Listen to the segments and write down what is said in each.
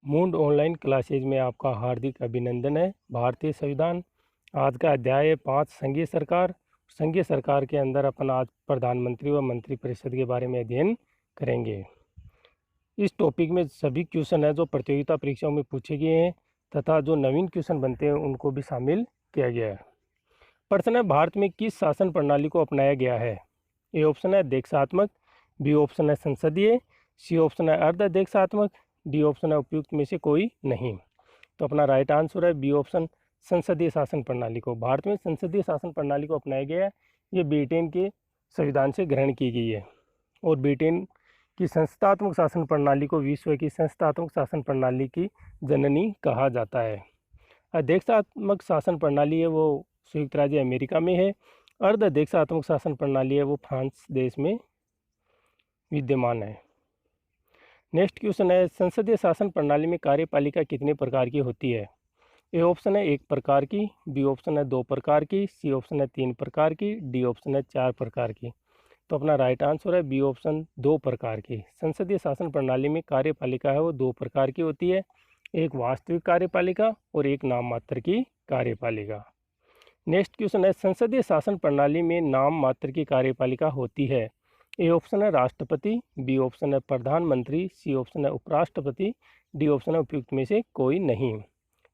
Mood online classes में आपका हार्दिक अभिनंदन है। भारतीय संविधान आज का अध्याय है 5 संघीय सरकार। संघीय सरकार के अंदर अपन आज प्रधानमंत्री व मंत्रिपरिषद के बारे में अध्ययन करेंगे। इस टॉपिक में सभी क्वेश्चन है जो प्रतियोगिता परीक्षाओं में पूछे गए हैं तथा जो नवीन क्वेश्चन बनते हैं उनको भी शामिल किया गया है। प्रश्न है, भारत में किस शासन प्रणाली को अपनाया गया है? ए ऑप्शन है अध्यक्षात्मक, बी ऑप्शन है संसदीय, सी ऑप्शन है अर्ध अध्यक्षात्मक, डी ऑप्शन है उपयुक्त में से कोई नहीं। तो अपना राइट आंसर है बी ऑप्शन, संसदीय शासन प्रणाली को। भारत में संसदीय शासन प्रणाली को अपनाया गया है। ये ब्रिटेन के संविधान से ग्रहण की गई है और ब्रिटेन की संस्थात्मक शासन प्रणाली को विश्व की संस्थात्मक शासन प्रणाली की जननी कहा जाता है। अध्यक्षात्मक शासन प्रणाली है वो संयुक्त राज्य अमेरिका में है। अर्ध अध्यक्षात्मक शासन प्रणाली है वो फ्रांस देश में विद्यमान है। नेक्स्ट क्वेश्चन है, संसदीय शासन प्रणाली में कार्यपालिका कितने प्रकार की होती है? ए ऑप्शन है 1 प्रकार की, बी ऑप्शन है 2 प्रकार की, सी ऑप्शन है 3 प्रकार की, डी ऑप्शन है 4 प्रकार की। तो अपना राइट आंसर है बी ऑप्शन 2 प्रकार की। संसदीय शासन प्रणाली में कार्यपालिका है वो 2 प्रकार की होती है, एक वास्तविक कार्यपालिका और एक नाम मात्र की कार्यपालिका। नेक्स्ट क्वेश्चन है, संसदीय शासन प्रणाली में नाम मात्र की कार्यपालिका होती है। ए ऑप्शन है राष्ट्रपति, बी ऑप्शन है प्रधानमंत्री, सी ऑप्शन है उपराष्ट्रपति, डी ऑप्शन है उपयुक्त में से कोई नहीं।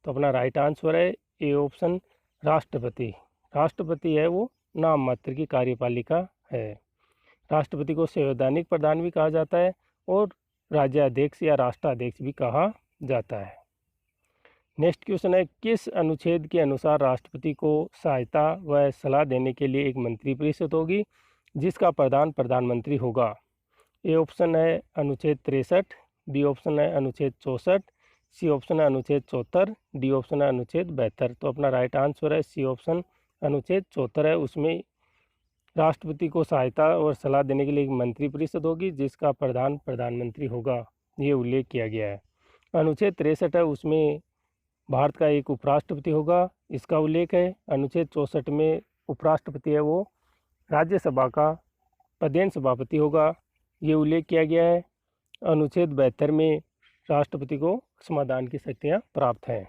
तो अपना राइट आंसर है ए ऑप्शन राष्ट्रपति। राष्ट्रपति है वो नाम मात्र की कार्यपालिका है। राष्ट्रपति को संवैधानिक प्रधान भी कहा जाता है और राज्याध्यक्ष या राष्ट्राध्यक्ष भी कहा जाता है। नेक्स्ट क्वेश्चन है, किस अनुच्छेद के अनुसार राष्ट्रपति को सहायता व सलाह देने के लिए एक मंत्रिपरिषद होगी जिसका प्रधान प्रधानमंत्री होगा? ए ऑप्शन है अनुच्छेद 63, बी ऑप्शन है अनुच्छेद 64, सी ऑप्शन है अनुच्छेद 74, डी ऑप्शन है अनुच्छेद 72। तो अपना राइट आंसर है सी ऑप्शन अनुच्छेद 74 है। उसमें राष्ट्रपति को सहायता और सलाह देने के लिए एक मंत्रिपरिषद होगी जिसका प्रधान प्रधानमंत्री होगा, ये उल्लेख किया गया है। अनुच्छेद 63 है उसमें भारत का एक उपराष्ट्रपति होगा, इसका उल्लेख है। अनुच्छेद 64 में उपराष्ट्रपति है वो राज्यसभा का पदेन सभापति होगा, ये उल्लेख किया गया है। अनुच्छेद 72 में राष्ट्रपति को समाधान की शक्तियाँ प्राप्त हैं।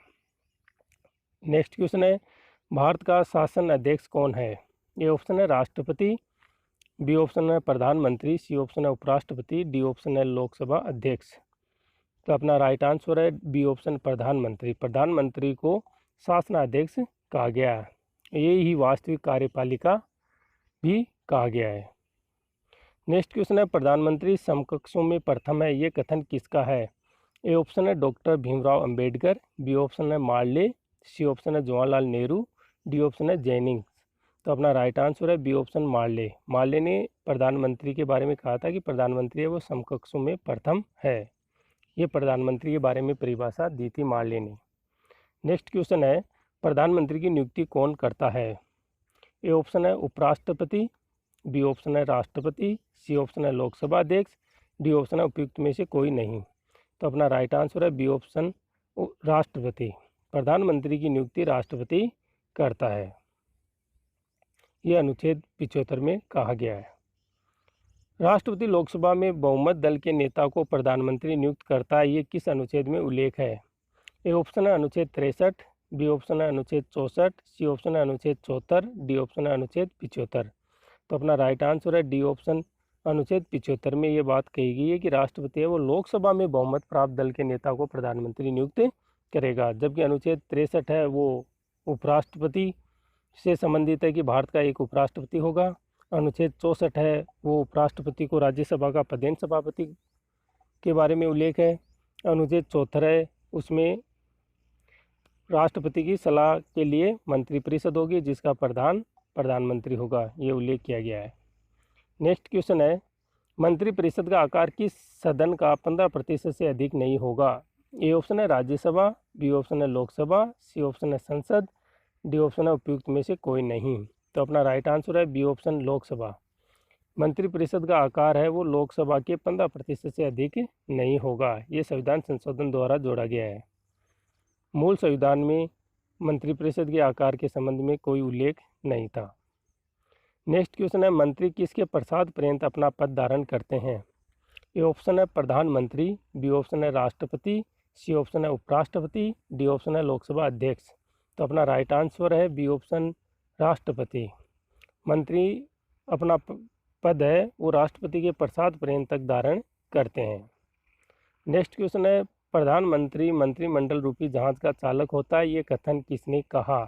नेक्स्ट क्वेश्चन है, भारत का शासन अध्यक्ष कौन है? ए ऑप्शन है राष्ट्रपति, बी ऑप्शन है प्रधानमंत्री, सी ऑप्शन है उपराष्ट्रपति, डी ऑप्शन है लोकसभा अध्यक्ष। तो अपना राइट आंसर है बी ऑप्शन प्रधानमंत्री। प्रधानमंत्री को शासनाध्यक्ष कहा गया है, ये ही वास्तविक कार्यपालिका भी कहा गया है। नेक्स्ट क्वेश्चन है, प्रधानमंत्री समकक्षों में प्रथम है, ये कथन किसका है? ए ऑप्शन है doctor Bhimrao Ambedkar, B option है मार्ले, सी ऑप्शन है जवाहरलाल नेहरू, डी ऑप्शन है जेनिंग्स। तो अपना राइट आंसर है बी ऑप्शन मार्ले। मार्ले ने प्रधानमंत्री के बारे में कहा था कि प्रधानमंत्री है वो समकक्षों में प्रथम है। ये प्रधानमंत्री के बारे में परिभाषा दी थी मार्ले ने। नेक्स्ट क्वेश्चन है, प्रधानमंत्री की नियुक्ति कौन करता है? ए ऑप्शन है उपराष्ट्रपति, बी ऑप्शन है राष्ट्रपति, सी ऑप्शन है लोकसभा अध्यक्ष, डी ऑप्शन है उपयुक्त में से कोई नहीं। तो अपना राइट आंसर है बी ऑप्शन राष्ट्रपति। प्रधानमंत्री की नियुक्ति राष्ट्रपति करता है, यह अनुच्छेद 75 में कहा गया है। राष्ट्रपति लोकसभा में बहुमत दल के नेता को प्रधानमंत्री नियुक्त करता है, ये किस अनुच्छेद में उल्लेख है? ए ऑप्शन है अनुच्छेद 63, बी ऑप्शन है अनुच्छेद 64, सी ऑप्शन है अनुच्छेद 74, डी ऑप्शन है अनुच्छेद 75। तो अपना राइट आंसर है डी ऑप्शन अनुच्छेद 75 में ये बात कही गई है कि राष्ट्रपति है वो लोकसभा में बहुमत प्राप्त दल के नेता को प्रधानमंत्री नियुक्त करेगा, जबकि अनुच्छेद 63 है वो उपराष्ट्रपति से संबंधित है कि भारत का एक उपराष्ट्रपति होगा। अनुच्छेद 64 है वो उपराष्ट्रपति को राज्यसभा का पदेन सभापति के बारे में उल्लेख है। अनुच्छेद 74 है उसमें राष्ट्रपति की सलाह के लिए मंत्रिपरिषद होगी जिसका प्रधान प्रधानमंत्री होगा, ये उल्लेख किया गया है। नेक्स्ट क्वेश्चन है, मंत्रिपरिषद का आकार किस सदन का 15% से अधिक नहीं होगा? ए ऑप्शन है राज्यसभा, बी ऑप्शन है लोकसभा, सी ऑप्शन है संसद, डी ऑप्शन है उपयुक्त में से कोई नहीं। तो अपना राइट आंसर है बी ऑप्शन लोकसभा। मंत्रिपरिषद का आकार है वो लोकसभा के 15% से अधिक नहीं होगा, ये संविधान संशोधन द्वारा जोड़ा गया है। मूल संविधान में मंत्रिपरिषद के आकार के संबंध में कोई उल्लेख नहीं था। नेक्स्ट क्वेश्चन है, मंत्री किसके पश्चात पर्यंत अपना पद धारण करते हैं? ए ऑप्शन है प्रधानमंत्री, बी ऑप्शन है राष्ट्रपति, सी ऑप्शन है उपराष्ट्रपति, डी ऑप्शन है लोकसभा अध्यक्ष। तो अपना राइट आंसर है बी ऑप्शन राष्ट्रपति। मंत्री अपना पद है वो राष्ट्रपति के प्रसाद पर्यंत तक धारण करते हैं। नेक्स्ट क्वेश्चन है प्रधानमंत्री मंत्रिमंडल रूपी जहाज का चालक होता है, ये कथन किसने कहा?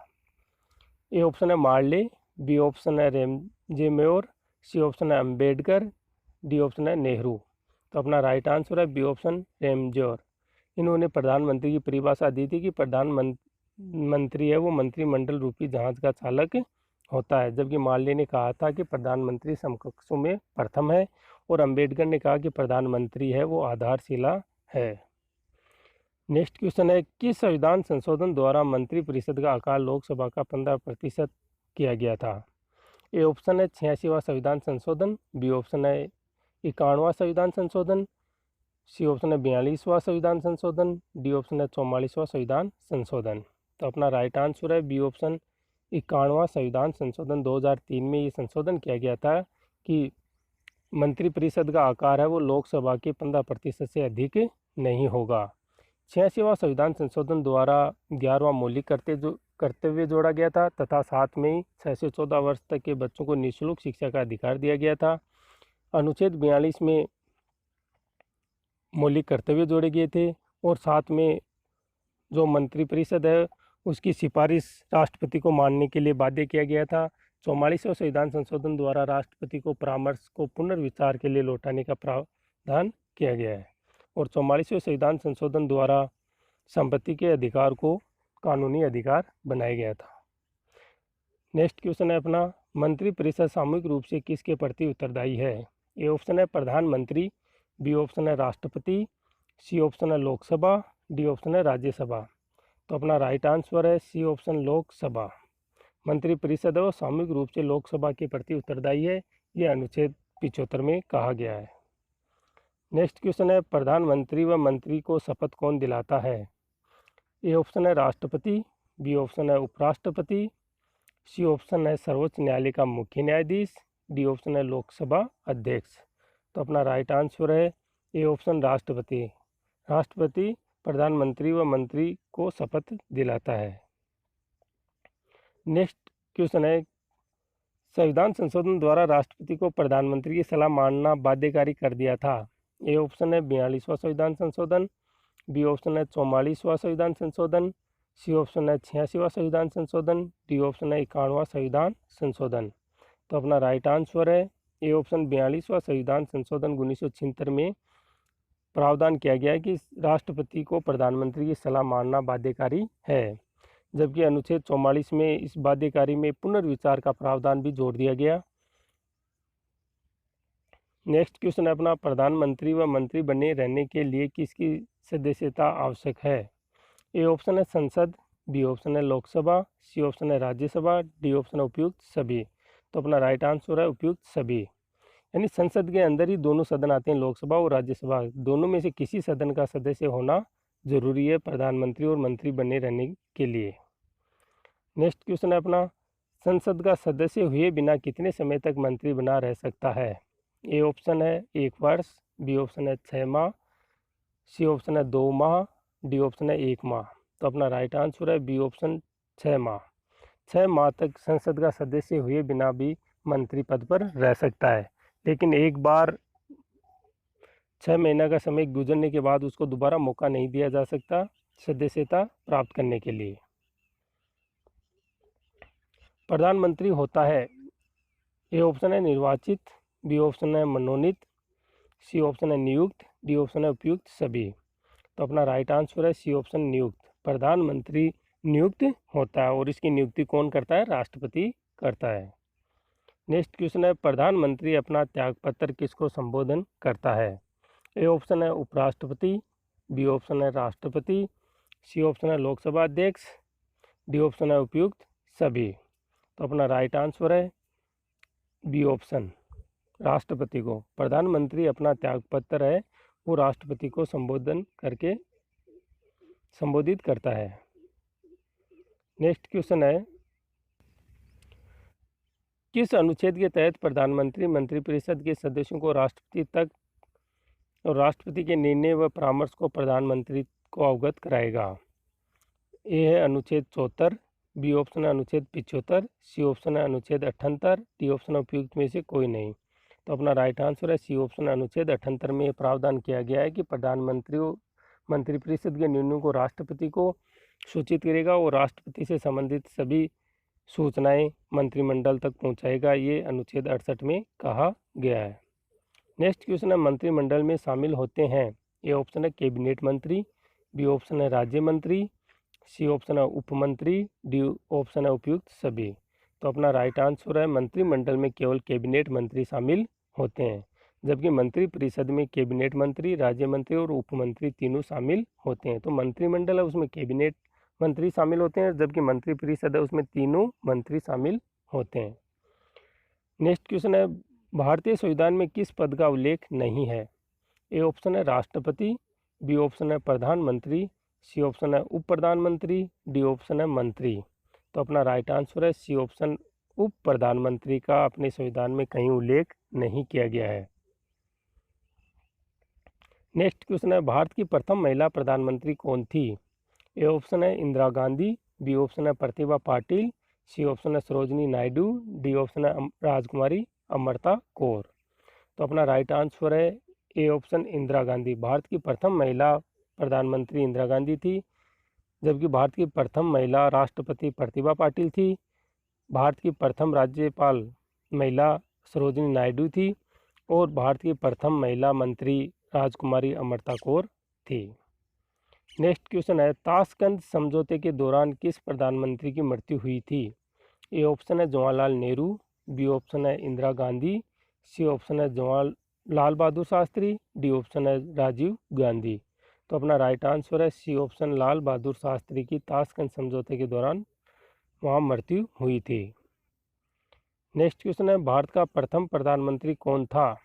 ए ऑप्शन है मार्ले, बी ऑप्शन है रेमजे मेयर, सी ऑप्शन है अम्बेडकर, डी ऑप्शन है नेहरू। तो अपना राइट आंसर है बी ऑप्शन रेमजेर। इन्होंने प्रधानमंत्री की परिभाषा दी थी कि प्रधानमंत्री है वो मंत्रिमंडल रूपी जहाज का चालक होता है, जबकि मार्ले ने कहा था कि प्रधानमंत्री समकक्षों में प्रथम है और अम्बेडकर ने कहा कि प्रधानमंत्री है वो आधारशिला है। नेक्स्ट क्वेश्चन है किस संविधान संशोधन द्वारा मंत्रिपरिषद का आकार लोकसभा का 15% किया गया था? ए ऑप्शन है 86वां संविधान संशोधन, बी ऑप्शन है 51वां संविधान संशोधन, सी ऑप्शन है 42वां संविधान संशोधन, डी ऑप्शन है 44वां संविधान संशोधन। तो अपना राइट आंसर है बी ऑप्शन 51वां संविधान संशोधन। 2003 में ये संशोधन किया गया था कि मंत्रिपरिषद का आकार है वो लोकसभा के 15% से अधिक नहीं होगा। 86वां संविधान संशोधन द्वारा 11वां मौलिक कर्तव्य जोड़ा गया था तथा साथ में ही 6 से 14 वर्ष तक के बच्चों को निःशुल्क शिक्षा का अधिकार दिया गया था। अनुच्छेद 42 में मौलिक कर्तव्य जोड़े गए थे और साथ में जो मंत्रिपरिषद है उसकी सिफारिश राष्ट्रपति को मानने के लिए बाध्य किया गया था। 44वें संविधान संशोधन द्वारा राष्ट्रपति को परामर्श को पुनर्विचार के लिए लौटाने का प्रावधान किया गया है और 44वें संविधान संशोधन द्वारा संपत्ति के अधिकार को कानूनी अधिकार बनाया गया था। नेक्स्ट क्वेश्चन है अपना मंत्रिपरिषद सामूहिक रूप से किसके प्रति उत्तरदायी है? ए ऑप्शन है प्रधानमंत्री, बी ऑप्शन है राष्ट्रपति, सी ऑप्शन है लोकसभा, डी ऑप्शन है राज्यसभा। तो अपना राइट आंसर है सी ऑप्शन लोकसभा। मंत्रिपरिषद वो सामूहिक रूप से लोकसभा के प्रति उत्तरदायी है, ये अनुच्छेद 75 में कहा गया है। नेक्स्ट क्वेश्चन है प्रधानमंत्री व मंत्री को शपथ कौन दिलाता है? ए ऑप्शन है राष्ट्रपति, बी ऑप्शन है उपराष्ट्रपति, सी ऑप्शन है सर्वोच्च न्यायालय का मुख्य न्यायाधीश, डी ऑप्शन है लोकसभा अध्यक्ष। तो अपना राइट आंसर है ए ऑप्शन राष्ट्रपति। राष्ट्रपति प्रधानमंत्री व मंत्री को शपथ दिलाता है। नेक्स्ट क्वेश्चन है संविधान संशोधन द्वारा राष्ट्रपति को प्रधानमंत्री की सलाह मानना बाध्यकारी कर दिया था। ए ऑप्शन है 42वां संविधान संशोधन, बी ऑप्शन है 44वां संविधान संशोधन, सी ऑप्शन है 86वां संविधान संशोधन, डी ऑप्शन है 51वां संविधान संशोधन। तो अपना राइट आंसर है ए ऑप्शन 42वां संविधान संशोधन 1976 में प्रावधान किया गया है कि राष्ट्रपति को प्रधानमंत्री की सलाह मानना बाध्यकारी है, जबकि अनुच्छेद 44 में इस बाध्यकारी में पुनर्विचार का प्रावधान भी जोड़ दिया गया। नेक्स्ट क्वेश्चन है अपना प्रधानमंत्री व मंत्री बने रहने के लिए किसकी सदस्यता आवश्यक है? ए ऑप्शन है संसद, बी ऑप्शन है लोकसभा, सी ऑप्शन है राज्यसभा, डी ऑप्शन है उपयुक्त सभी। तो अपना राइट आंसर है उपयुक्त सभी। यानी संसद के अंदर ही दोनों सदन आते हैं, लोकसभा और राज्यसभा, दोनों में से किसी सदन का सदस्य होना जरूरी है प्रधानमंत्री और मंत्री बने रहने के लिए। नेक्स्ट क्वेश्चन है अपना संसद का सदस्य हुए बिना कितने समय तक मंत्री बना रह सकता है? ए ऑप्शन है 1 वर्ष, बी ऑप्शन है 6 माह, सी ऑप्शन है 2 माह, डी ऑप्शन है 1 माह। तो अपना राइट आंसर है बी ऑप्शन 6 माह। 6 माह तक संसद का सदस्य हुए बिना भी मंत्री पद पर रह सकता है, लेकिन एक बार 6 महीना का समय गुजरने के बाद उसको दोबारा मौका नहीं दिया जा सकता सदस्यता प्राप्त करने के लिए। प्रधानमंत्री होता है ए ऑप्शन है निर्वाचित, बी ऑप्शन है मनोनीत, सी ऑप्शन है नियुक्त, डी ऑप्शन है उपयुक्त सभी। तो अपना राइट आंसर है सी ऑप्शन नियुक्त। प्रधानमंत्री नियुक्त होता है और इसकी नियुक्ति कौन करता है? राष्ट्रपति करता है। नेक्स्ट क्वेश्चन है प्रधानमंत्री अपना त्यागपत्र किसको संबोधन करता है? ए ऑप्शन है उपराष्ट्रपति, बी ऑप्शन है राष्ट्रपति, सी ऑप्शन है लोकसभा अध्यक्ष, डी ऑप्शन है उपयुक्त सभी। तो अपना राइट आंसर है बी ऑप्शन राष्ट्रपति को। प्रधानमंत्री अपना त्यागपत्र है वो राष्ट्रपति को संबोधित करता है। नेक्स्ट क्वेश्चन है किस अनुच्छेद के तहत प्रधानमंत्री मंत्रिपरिषद के सदस्यों को राष्ट्रपति तक और राष्ट्रपति के निर्णय व परामर्श को प्रधानमंत्री को अवगत कराएगा। ए है अनुच्छेद 74, बी ऑप्शन है अनुच्छेद 75, सी ऑप्शन है अनुच्छेद 78, डी ऑप्शन है उपयुक्त में से कोई नहीं। तो अपना राइट आंसर है सी ऑप्शन, अनुच्छेद 78 में ये प्रावधान किया गया है कि प्रधानमंत्री मंत्रिपरिषद के निर्णयों को राष्ट्रपति को सूचित करेगा और राष्ट्रपति से संबंधित सभी सूचनाएं मंत्रिमंडल तक पहुंचाएगा। ये अनुच्छेद 68 में कहा गया है। नेक्स्ट क्वेश्चन है मंत्रिमंडल में शामिल होते हैं। ए ऑप्शन है कैबिनेट मंत्री, बी ऑप्शन है राज्य मंत्री, सी ऑप्शन है उप मंत्री, डी ऑप्शन है उपयुक्त सभी। तो अपना राइट आंसर है मंत्रिमंडल में केवल कैबिनेट मंत्री शामिल होते हैं, जबकि मंत्रिपरिषद में कैबिनेट मंत्री, राज्य मंत्री और उप मंत्री तीनों शामिल होते हैं। तो मंत्रिमंडल है उसमें कैबिनेट मंत्री शामिल होते हैं, जबकि मंत्रिपरिषद है उसमें तीनों मंत्री शामिल होते हैं। नेक्स्ट क्वेश्चन है भारतीय संविधान में किस पद का उल्लेख नहीं है। ए ऑप्शन है राष्ट्रपति, बी ऑप्शन है प्रधानमंत्री, सी ऑप्शन है उप प्रधानमंत्री, डी ऑप्शन है मंत्री। तो अपना राइट आंसर है सी ऑप्शन, उप प्रधानमंत्री का अपने संविधान में कहीं उल्लेख नहीं किया गया है। नेक्स्ट क्वेश्चन है भारत की प्रथम महिला प्रधानमंत्री कौन थी। ए ऑप्शन है इंदिरा गांधी, बी ऑप्शन है प्रतिभा पाटिल, सी ऑप्शन है सरोजिनी नायडू, डी ऑप्शन है राजकुमारी अमृता कौर। तो अपना राइट आंसर है ए ऑप्शन इंदिरा गांधी। भारत की प्रथम महिला प्रधानमंत्री इंदिरा गांधी थी, जबकि भारत की प्रथम महिला राष्ट्रपति प्रतिभा पाटिल थी। भारत की प्रथम राज्यपाल महिला सरोजिनी नायडू थी और भारत की प्रथम महिला मंत्री राजकुमारी अमृता कौर थी। नेक्स्ट क्वेश्चन है ताशकंद समझौते के दौरान किस प्रधानमंत्री की मृत्यु हुई थी। ए ऑप्शन है जवाहरलाल नेहरू, बी ऑप्शन है इंदिरा गांधी, सी ऑप्शन है लाल बहादुर शास्त्री, डी ऑप्शन है राजीव गांधी। तो अपना राइट आंसर है सी ऑप्शन, लाल बहादुर शास्त्री की ताशकंद समझौते के दौरान वहाँ मृत्यु हुई थी। नेक्स्ट क्वेश्चन है भारत का प्रथम प्रधानमंत्री कौन था।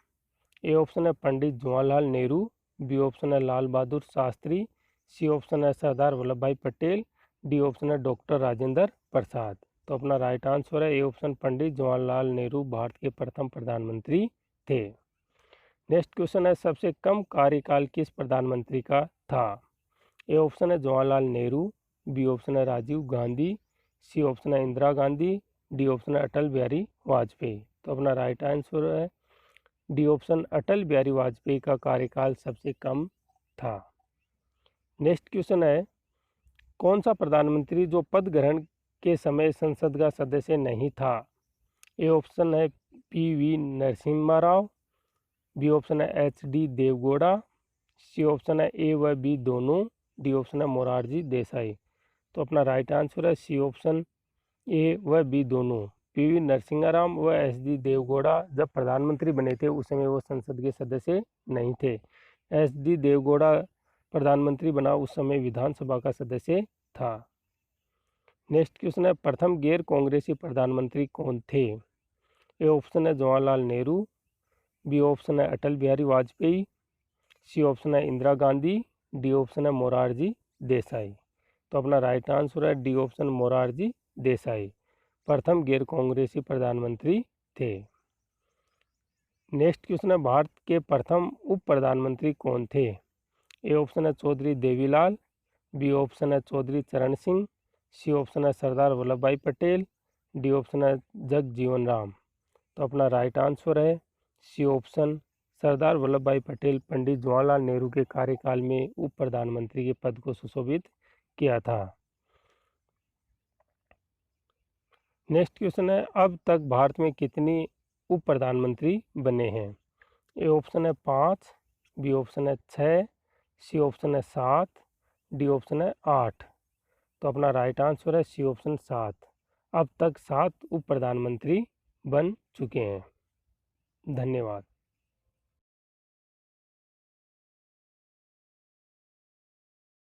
ए ऑप्शन है पंडित जवाहरलाल नेहरू, बी ऑप्शन है लाल बहादुर शास्त्री, सी ऑप्शन है सरदार वल्लभ भाई पटेल, डी ऑप्शन है डॉक्टर राजेंद्र प्रसाद। तो अपना राइट आंसर है ए ऑप्शन, पंडित जवाहरलाल नेहरू भारत के प्रथम प्रधानमंत्री थे। नेक्स्ट क्वेश्चन है सबसे कम कार्यकाल किस प्रधानमंत्री का था। ए ऑप्शन है जवाहरलाल नेहरू, बी ऑप्शन है राजीव गांधी, सी ऑप्शन है इंदिरा गांधी, डी ऑप्शन है अटल बिहारी वाजपेयी। तो अपना राइट आंसर है डी ऑप्शन, अटल बिहारी वाजपेयी का कार्यकाल सबसे कम था। नेक्स्ट क्वेश्चन है कौन सा प्रधानमंत्री जो पद ग्रहण के समय संसद का सदस्य नहीं था। ए ऑप्शन है P V. Narasimha Rao, B option है एच.डी. देवगौड़ा, सी ऑप्शन है ए व बी दोनों, डी ऑप्शन है मोरारजी देसाई। तो अपना राइट आंसर है सी ऑप्शन, ए व बी दोनों। पी.वी. नरसिम्हा राव व एच.डी. देवगौड़ा जब प्रधानमंत्री बने थे उस समय वो संसद के सदस्य नहीं थे। एच.डी. देवगौड़ा प्रधानमंत्री बना उस समय विधानसभा का सदस्य था। नेक्स्ट क्वेश्चन है प्रथम गैर कांग्रेसी प्रधानमंत्री कौन थे। ए ऑप्शन है जवाहरलाल नेहरू, बी ऑप्शन है अटल बिहारी वाजपेयी, सी ऑप्शन है इंदिरा गांधी, डी ऑप्शन है मोरारजी देसाई। तो अपना राइट आंसर है डी ऑप्शन, मोरारजी देसाई प्रथम गैर कांग्रेसी प्रधानमंत्री थे। नेक्स्ट क्वेश्चन है भारत के प्रथम उप प्रधानमंत्री कौन थे। ए ऑप्शन है चौधरी देवीलाल, बी ऑप्शन है चौधरी चरण सिंह, सी ऑप्शन है सरदार वल्लभ भाई पटेल, डी ऑप्शन है जगजीवन राम। तो अपना राइट आंसर है सी ऑप्शन, सरदार वल्लभ भाई पटेल पंडित जवाहरलाल नेहरू के कार्यकाल में उप प्रधानमंत्री के पद को सुशोभित किया था। नेक्स्ट क्वेश्चन है अब तक भारत में कितनी उप प्रधानमंत्री बने हैं। ए ऑप्शन है 5, बी ऑप्शन है 6, सी ऑप्शन है 7, डी ऑप्शन है 8। तो अपना राइट आंसर है सी ऑप्शन 7। अब तक 7 उप प्रधानमंत्री बन चुके हैं। धन्यवाद।